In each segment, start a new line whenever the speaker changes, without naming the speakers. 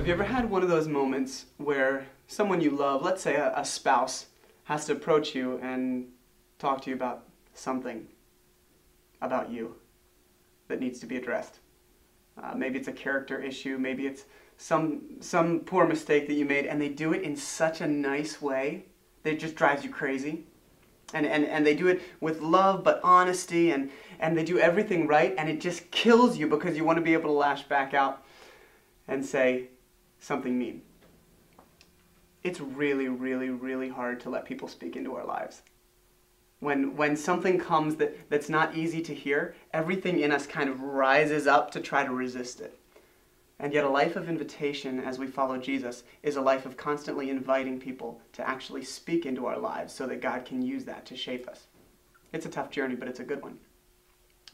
you ever had one of those moments where someone you love, let's say a spouse, has to approach you and talk to you about something about you that needs to be addressed? Maybe it's a character issue, maybe it's some poor mistake that you made, and they do it in such a nice way that it just drives you crazy. And they do it with love but honesty, and they do everything right, and it just kills you because you want to be able to lash back out and say something mean. It's really, really, really hard to let people speak into our lives. When something comes that's not easy to hear, everything in us kind of rises up to try to resist it. And yet a life of invitation as we follow Jesus is a life of constantly inviting people to actually speak into our lives so that God can use that to shape us. It's a tough journey, but it's a good one.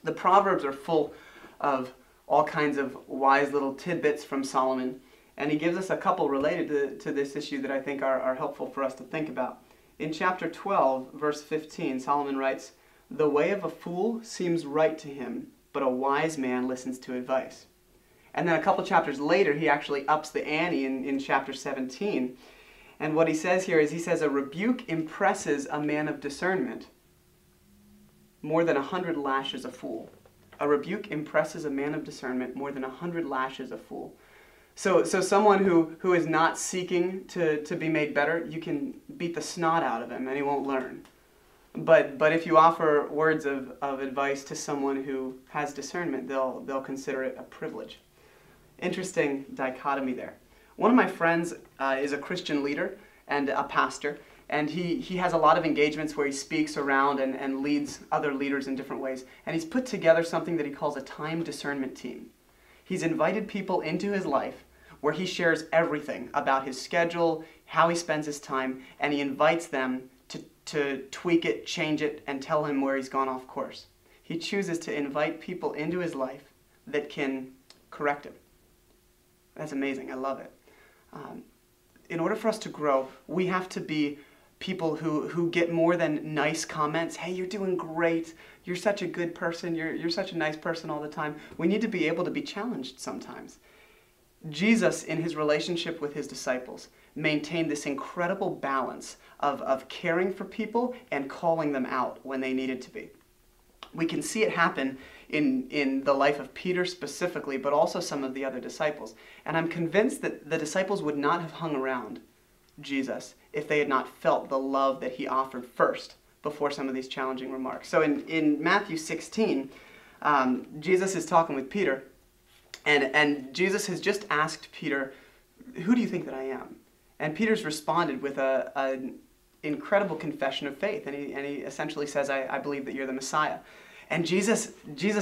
The Proverbs are full of all kinds of wise little tidbits from Solomon, and he gives us a couple related to this issue that I think are helpful for us to think about. In chapter 12, verse 15, Solomon writes, "The way of a fool seems right to him, but a wise man listens to advice." And then a couple chapters later, he actually ups the ante in chapter 17. And what he says here is, he says, "A rebuke impresses a man of discernment more than 100 lashes a fool." A rebuke impresses a man of discernment more than 100 lashes a fool. So someone who is not seeking to be made better, you can beat the snot out of him and he won't learn. But if you offer words of advice to someone who has discernment, they'll consider it a privilege. Interesting dichotomy there. One of my friends is a Christian leader and a pastor, and he has a lot of engagements where he speaks around and leads other leaders in different ways. And he's put together something that he calls a time discernment team. He's invited people into his life where he shares everything about his schedule, how he spends his time, and he invites them to tweak it, change it, and tell him where he's gone off course. He chooses to invite people into his life that can correct him. That's amazing. I love it. In order for us to grow, we have to be people who get more than nice comments. "Hey, you're doing great. You're such a good person. You're such a nice person all the time." We need to be able to be challenged sometimes. Jesus, in his relationship with his disciples, maintained this incredible balance of caring for people and calling them out when they needed to be. We can see it happen in the life of Peter specifically, but also some of the other disciples. And I'm convinced that the disciples would not have hung around Jesus if they had not felt the love that he offered first before some of these challenging remarks. So in Matthew 16, Jesus is talking with Peter, and Jesus has just asked Peter, "Who do you think that I am?" And Peter's responded with an incredible confession of faith, and he essentially says, I believe that you're the Messiah. And Jesus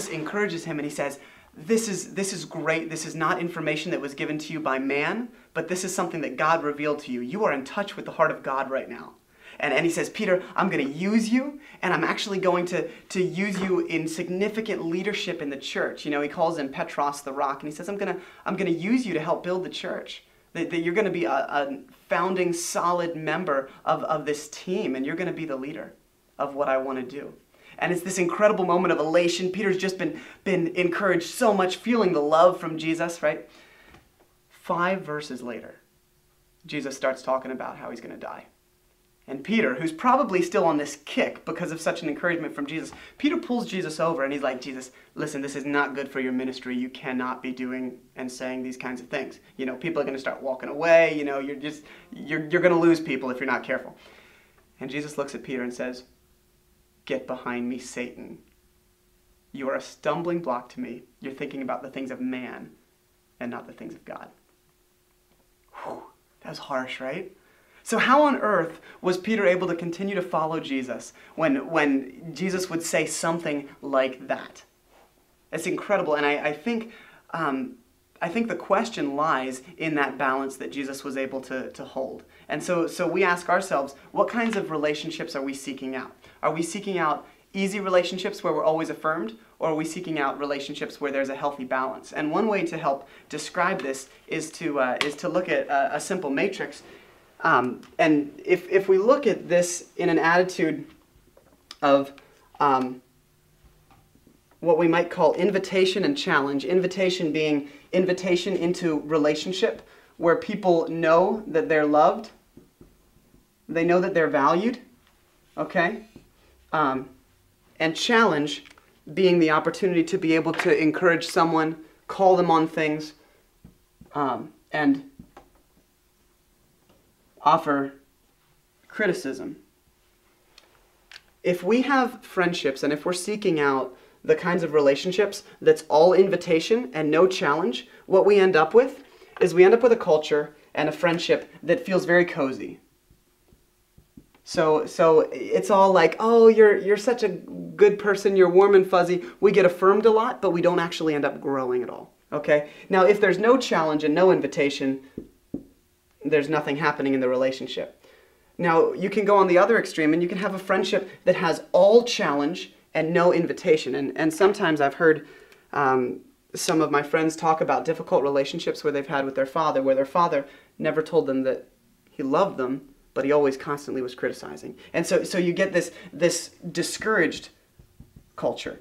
encourages him, and he says, this is great. This is not information that was given to you by man, but this is something that God revealed to you. You are in touch with the heart of God right now. And he says, "Peter, I'm going to use you, and I'm actually going to use you in significant leadership in the church." You know, he calls him Petros the rock, and he says, I'm going to use you to help build the church. That you're going to be a founding, solid member of this team, and you're going to be the leader of what I want to do. And it's this incredible moment of elation. Peter's just been encouraged so much, feeling the love from Jesus, right? 5 verses later, Jesus starts talking about how he's going to die. And Peter, who's probably still on this kick because of such an encouragement from Jesus, Peter pulls Jesus over and he's like, "Jesus, listen, this is not good for your ministry. You cannot be doing and saying these kinds of things. You know, people are going to start walking away. You know, you're going to lose people if you're not careful." And Jesus looks at Peter and says, "Get behind me, Satan. You are a stumbling block to me. You're thinking about the things of man and not the things of God." Whew, that was harsh, right? So how on earth was Peter able to continue to follow Jesus when Jesus would say something like that? It's incredible, and I think the question lies in that balance that Jesus was able to hold. And so we ask ourselves, what kinds of relationships are we seeking out? Are we seeking out easy relationships where we're always affirmed, or are we seeking out relationships where there's a healthy balance? And one way to help describe this is to look at a simple matrix. And if we look at this in an attitude of what we might call invitation and challenge, invitation being invitation into relationship where people know that they're loved, they know that they're valued, okay? And challenge being the opportunity to be able to encourage someone, call them on things, and offer criticism. If we have friendships and if we're seeking out the kinds of relationships that's all invitation and no challenge, what we end up with is we end up with a culture and a friendship that feels very cozy. So it's all like, oh, you're such a good person, you're warm and fuzzy. We get affirmed a lot, but we don't actually end up growing at all. Okay? Now, if there's no challenge and no invitation, there's nothing happening in the relationship. Now, you can go on the other extreme and you can have a friendship that has all challenge and no invitation. And sometimes I've heard some of my friends talk about difficult relationships where they've had with their father, where their father never told them that he loved them, but he always constantly was criticizing. And so you get this discouraged culture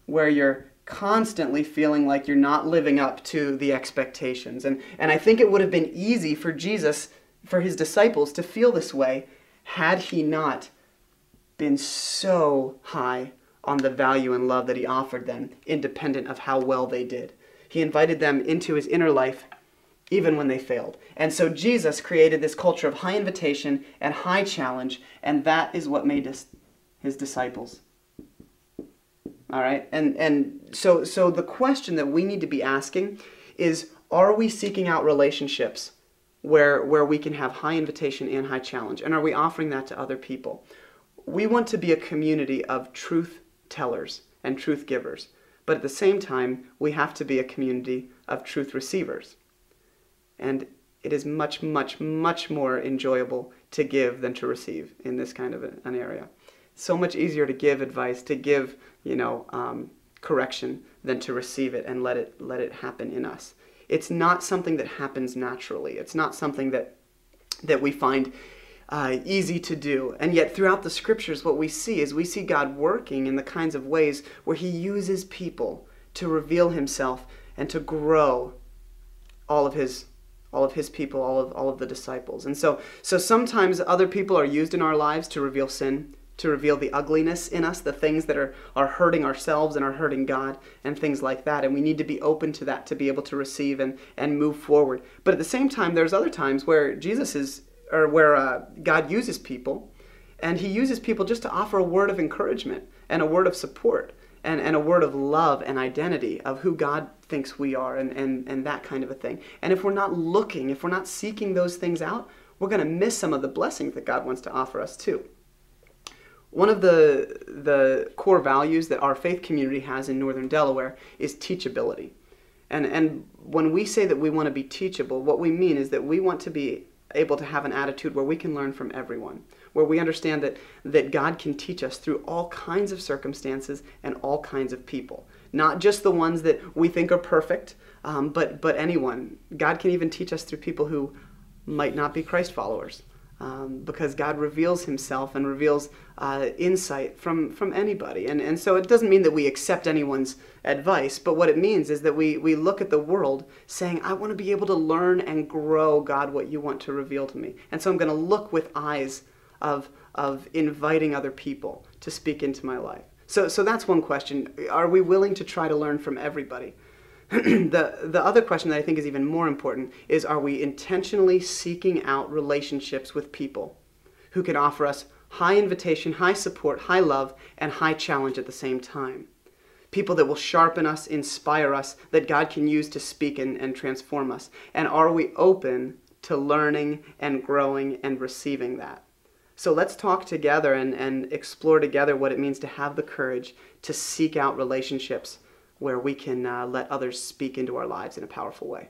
where you're constantly feeling like you're not living up to the expectations. And I think it would have been easy for Jesus, for his disciples, to feel this way had he not been so high on the value and love that he offered them, independent of how well they did. He invited them into his inner life even when they failed. And so Jesus created this culture of high invitation and high challenge, and that is what made us his disciples. All right? And so the question that we need to be asking is, are we seeking out relationships where we can have high invitation and high challenge? And are we offering that to other people? We want to be a community of truth tellers and truth givers. But at the same time, we have to be a community of truth receivers. And it is much, much, much more enjoyable to give than to receive in this kind of an area. So much easier to give advice, to give, correction, than to receive it and let it happen in us. It's not something that happens naturally. It's not something that we find easy to do. And yet throughout the scriptures, what we see is we see God working in the kinds of ways where he uses people to reveal himself and to grow all of his people, all of the disciples. And so sometimes other people are used in our lives to reveal sin, to reveal the ugliness in us, the things that are hurting ourselves and are hurting God, and things like that. And we need to be open to that to be able to receive and move forward. But at the same time, there's other times where God uses people, and he uses people just to offer a word of encouragement and a word of support and a word of love and identity of who God thinks we are and that kind of a thing. And if we're not looking, if we're not seeking those things out, we're going to miss some of the blessings that God wants to offer us too. One of the core values that our faith community has in Northern Delaware is teachability. And when we say that we want to be teachable, what we mean is that we want to be able to have an attitude where we can learn from everyone, where we understand that God can teach us through all kinds of circumstances and all kinds of people. Not just the ones that we think are perfect, but anyone. God can even teach us through people who might not be Christ followers, because God reveals himself and reveals insight from anybody. And so it doesn't mean that we accept anyone's advice, but what it means is that we look at the world saying, I want to be able to learn and grow, God, what you want to reveal to me. And so I'm going to look with eyes of inviting other people to speak into my life. So that's one question. Are we willing to try to learn from everybody? The other question that I think is even more important is, are we intentionally seeking out relationships with people who can offer us high invitation, high support, high love, and high challenge at the same time? People that will sharpen us, inspire us, that God can use to speak and transform us. And are we open to learning and growing and receiving that? So let's talk together and explore together what it means to have the courage to seek out relationships where we can let others speak into our lives in a powerful way.